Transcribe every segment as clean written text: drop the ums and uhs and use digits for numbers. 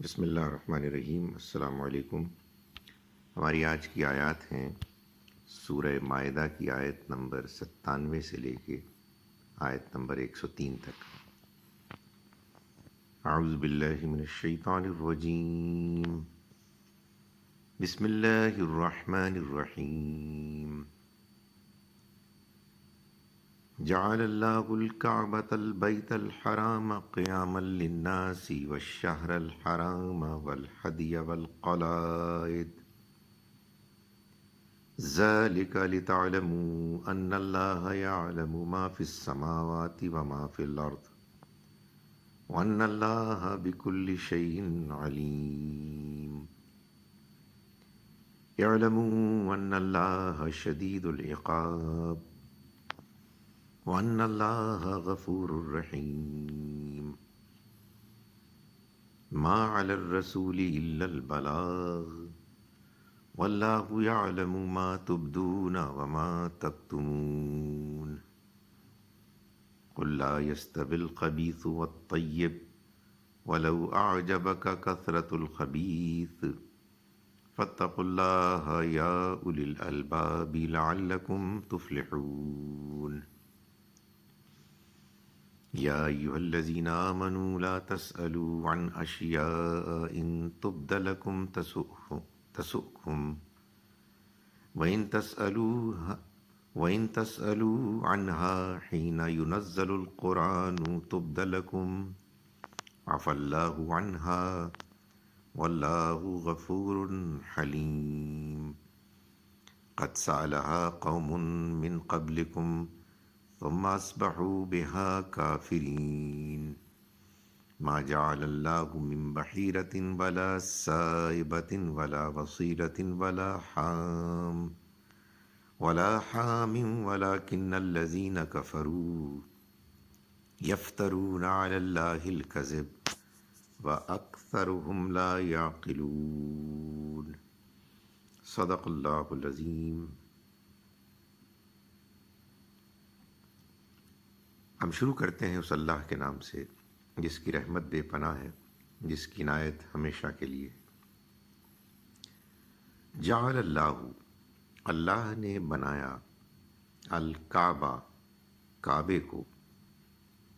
بسم اللہ الرحمن الرحیم۔ السلام علیکم۔ ہماری آج کی آیات ہیں سورہ مائدہ کی آیت نمبر 97 سے لے کے آیت نمبر 103 تک۔ اعوذ باللہ من الشیطان الرجیم، بسم اللہ الرحمن الرحیم۔ جعل اللہ الکعبۃ البیت الحرام قیاما للناس والشہر الحرام والہدی والقلائد ذلک لتعلموا ان اللہ یعلم ما فی السماوات وما فی الارض وان اللہ بکل شیء علیم۔ اعلموا ان اللہ شدید العقاب وَأَنَّ اللَّهَ غَفُورٌ رَّحِيمٌ۔ مَا عَلَى الرَّسُولِ إِلَّا الْبَلَاغُ وَاللَّهُ يَعْلَمُ مَا تُبْدُونَ وَمَا تَكْتُمُونَ۔ قُل لَّا يَسْتَوِي الْخَبِيثُ وَالطَّيِّبُ وَلَوْ أَعْجَبَكَ كَثْرَةُ الْخَبِيثِ فَاتَّقُوا اللَّهَ يَا أُولِي الْأَلْبَابِ لَعَلَّكُمْ تُفْلِحُونَ۔ یا ایھا الذین آمنوا لا تسألوا عن اشیاء ان تبد لکم تسؤکم وإن تسألوا عنها حین ينزل القرآن تبد لکم عفا اللہ عنها واللہ غفور حلیم۔ قد سألها قوم من قبلکم ثم اصبحوا بها كافرين۔ ما جعل الله من بحيرة ولا سائبة ولا وصيلة ولا حام ولكن الذين كفروا يفترون على الله الكذب وأكثرهم لا يعقلون۔ صدق اللہ العظیم۔ ہم شروع کرتے ہیں اس اللہ کے نام سے جس کی رحمت بے پناہ ہے، جس کی عنایت ہمیشہ کے لیے۔ جعل اللہ، اللہ نے بنایا، الکعبہ، کعبے کو،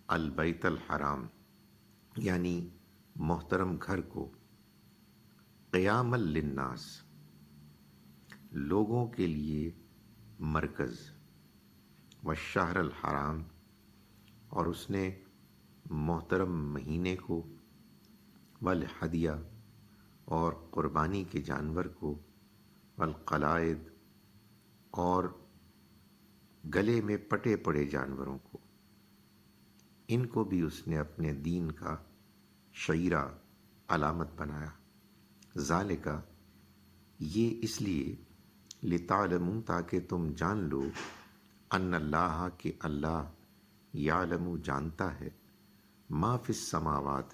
البیت الحرام یعنی محترم گھر کو، قیاما للناس لوگوں کے لیے مرکز، والشہر الحرام اور اس نے محترم مہینے کو، والہدیہ اور قربانی کے جانور کو، والقلائد اور گلے میں پٹے پڑے جانوروں کو، ان کو بھی اس نے اپنے دین کا شعیرہ، علامت بنایا۔ ذالک، یہ اس لیے، لتعلموا تاکہ تم جان لو، ان اللہ کہ اللہ، یعلم جانتا ہے، ما فی السماوات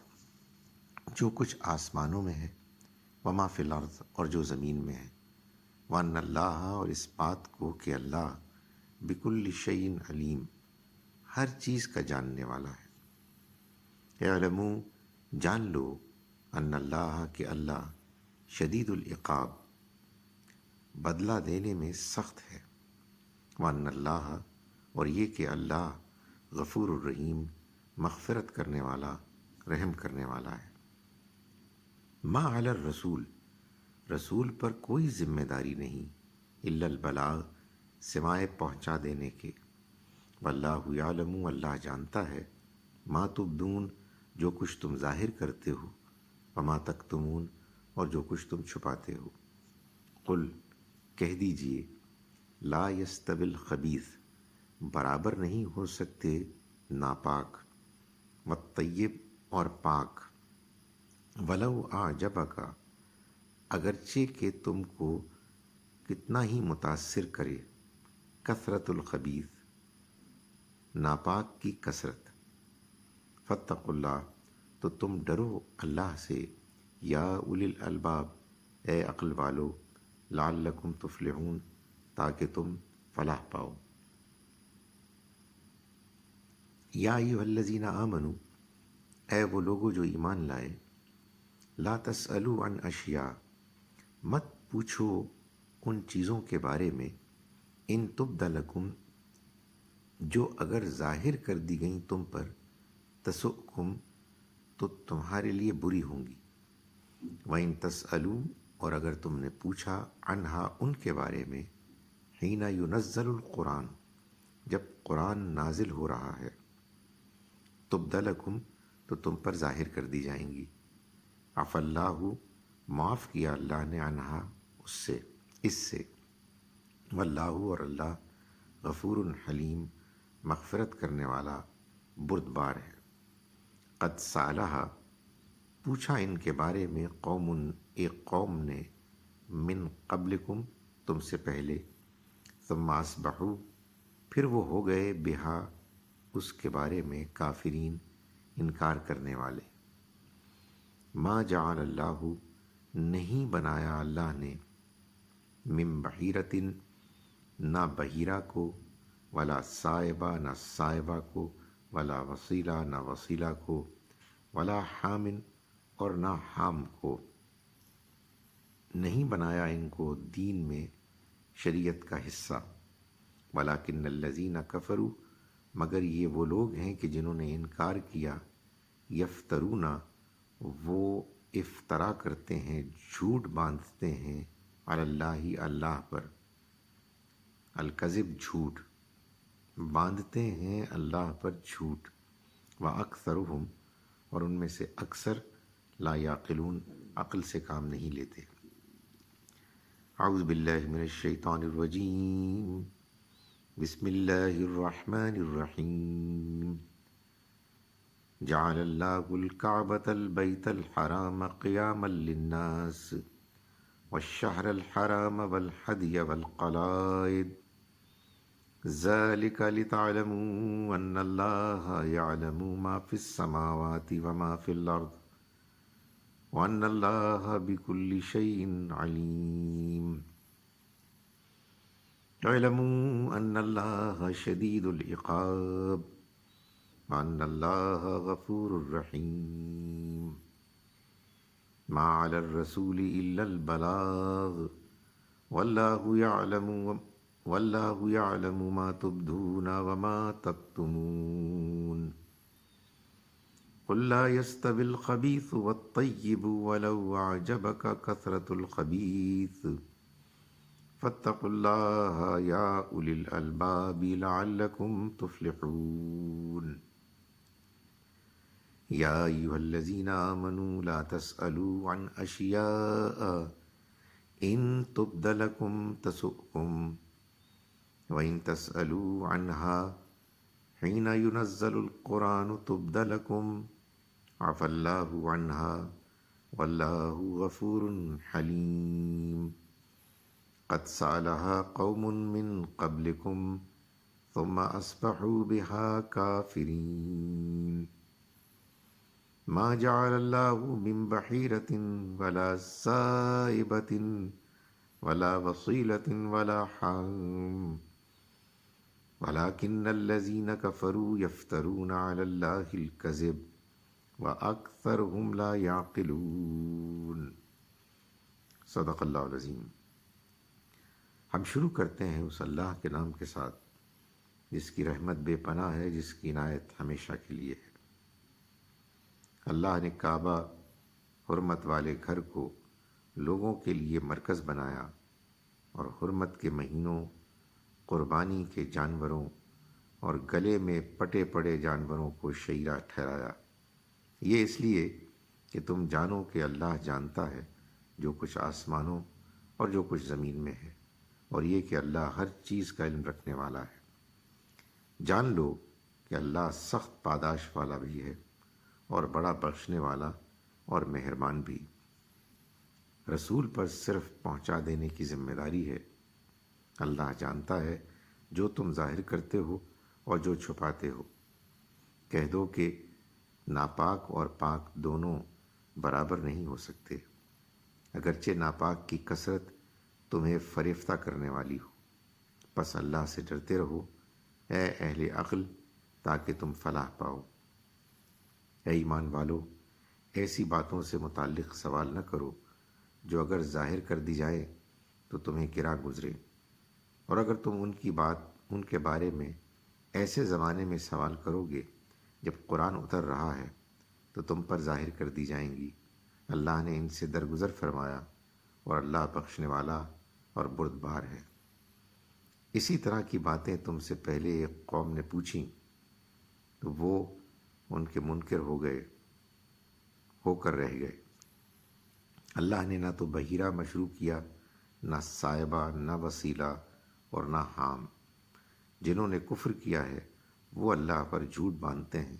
جو کچھ آسمانوں میں ہے، وما فی الارض اور جو زمین میں ہے، وان اللہ اور اس بات کو کہ اللہ بکل شیء علیم ہر چیز کا جاننے والا ہے۔ اعلموا جان لو، ان اللہ کہ اللہ شدید العقاب بدلہ دینے میں سخت ہے، وان اللہ اور یہ کہ اللہ غفور الرحیم مغفرت کرنے والا، رحم کرنے والا ہے۔ ما علی الرسول رسول پر کوئی ذمہ داری نہیں، الا البلاغ سوائے پہنچا دینے کے، واللہ یعلم اللہ جانتا ہے، ما تبدون جو کچھ تم ظاہر کرتے ہو، وما تکتمون اور جو کچھ تم چھپاتے ہو۔ قل کہہ دیجئے، لا یستوی الخبیث برابر نہیں ہو سکتے ناپاک، والطیب اور پاک، ولو اعجبک اگرچہ کہ تم کو کتنا ہی متاثر کرے، کثرت الخبیث ناپاک کی کثرت، فاتقوا اللہ تو تم ڈرو اللہ سے، یا اولی الالباب اے عقل والو، لعلکم تفلحون تاکہ تم فلاح پاؤ۔ یا ایھا الذین آمنوا اے وہ لوگو جو ایمان لائے، لا تسألوا عن اشیاء، مت پوچھو ان چیزوں کے بارے میں، ان تبد لکم، جو اگر ظاہر کر دی گئیں تم پر، تسؤکم، تو تمہارے لیے بری ہوں گی، وَإِن تسألوا، اور اگر تم نے پوچھا، عنہا، ان کے بارے میں، حین ینزل القرآن، جب قرآن نازل ہو رہا ہے، تبد لکم، تو تم پر ظاہر کر دی جائیں گی، عفا اللہ، معاف کیا اللہ نے، عنہا، اس سے، واللہ، اور اللہ، غفور حلیم، مغفرت کرنے والا، بردبار ہے۔ قد سالہا، پوچھا ان کے بارے میں، قوم، ایک قوم نے، من قبلکم، تم سے پہلے، ثم اصبحوا، پھر وہ ہو گئے، بہا، اس کے بارے میں، کافرین، انکار کرنے والے۔ ما جعل اللہ، نہیں بنایا اللہ نے، من بحیرۃ، نہ بحیرہ کو، ولا صائبہ، نہ صائبہ کو، ولا وسیلہ، نہ وسیلہ کو، ولا حامن، اور نہ حام کو، نہیں بنایا ان کو دین میں شریعت کا حصہ، ولیکن الذین کفروا، مگر یہ وہ لوگ ہیں کہ جنہوں نے انکار کیا، یفترون، وہ افطرا کرتے ہیں، جھوٹ باندھتے ہیں، علی اللہ، اللہ پر، الکذب، جھوٹ، باندھتے ہیں اللہ پر جھوٹ، واکثرہم، اور ان میں سے اکثر، لا یعقلون، عقل سے کام نہیں لیتے۔ اعوذ باللہ من الشیطان الرجیم، بسم اللہ الرحمن الرحیم۔ جعل اللہ الکعبۃ البیت الحرام قیاما للناس والشہر الحرام والحدی والقلائد، ذلک لتعلموا ان اللہ یعلم ما فی السماوات وما فی الارض وان اللہ بکل شیء علیم۔ اعلموا ان اللہ شدید العقاب وان اللہ غفور رحیم۔ ما علی الرسول الا البلاغ واللہ یعلم ما تبدون وما تکتمون۔ قل لا يستوي الخبيث والطيب ولو أعجبك كثرة الخبيث فاتقوا الله يا أولي الألباب لعلكم تفلحون۔ يا أيها الذين آمنوا لا تسألوا عن أشياء إن تبد لكم تسؤكم وإن تسألوا عنها حين ينزل القرآن تبد لكم عفا اللہ عنہا واللہ غفور حلیم۔ قد سألہا قوم من قبلکم ثم اصبحوا بها کافرین۔ ما جعل اللہ من بحیرۃ ولا سائبۃ ولا وصیلۃ ولا حام ولكن الذين كفروا يفترون على الله الكذب وأكثرهم لا يعقلون۔ صدق اللہ العظیم۔ ہم شروع کرتے ہیں اس اللہ کے نام کے ساتھ جس کی رحمت بے پناہ ہے، جس کی عنایت ہمیشہ کے لیے ہے۔ اللہ نے کعبہ، حرمت والے گھر کو لوگوں کے لیے مرکز بنایا اور حرمت کے مہینوں، قربانی کے جانوروں اور گلے میں پٹے پڑے جانوروں کو شعیرہ ٹھہرایا، یہ اس لیے کہ تم جانو کہ اللہ جانتا ہے جو کچھ آسمانوں اور جو کچھ زمین میں ہے، اور یہ کہ اللہ ہر چیز کا علم رکھنے والا ہے۔ جان لو کہ اللہ سخت پاداش والا بھی ہے اور بڑا بخشنے والا اور مہربان بھی۔ رسول پر صرف پہنچا دینے کی ذمہ داری ہے۔ اللہ جانتا ہے جو تم ظاہر کرتے ہو اور جو چھپاتے ہو۔ کہہ دو کہ ناپاک اور پاک دونوں برابر نہیں ہو سکتے، اگرچہ ناپاک کی کثرت تمہیں فریفتہ کرنے والی ہو۔ پس اللہ سے ڈرتے رہو اے اہل عقل، تاکہ تم فلاح پاؤ۔ اے ایمان والو، ایسی باتوں سے متعلق سوال نہ کرو جو اگر ظاہر کر دی جائے تو تمہیں گرا گزرے، اور اگر تم ان کے بارے میں ایسے زمانے میں سوال کرو گے جب قرآن اتر رہا ہے تو تم پر ظاہر کر دی جائیں گی۔ اللہ نے ان سے درگزر فرمایا، اور اللہ بخشنے والا اور بردبار ہے۔ اسی طرح کی باتیں تم سے پہلے ایک قوم نے پوچھیں تو وہ ان کے منکر ہو کر رہ گئے۔ اللہ نے نہ تو بحیرہ مشروع کیا، نہ صائبہ، نہ وسیلہ اور نہ حام۔ جنہوں نے کفر کیا ہے وہ اللہ پر جھوٹ باندھتے ہیں،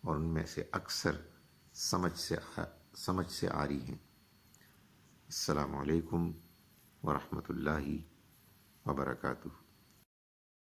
اور ان میں سے اکثر سمجھ سے عاری ہیں۔ السلام علیکم ورحمۃ اللہ وبرکاتہ۔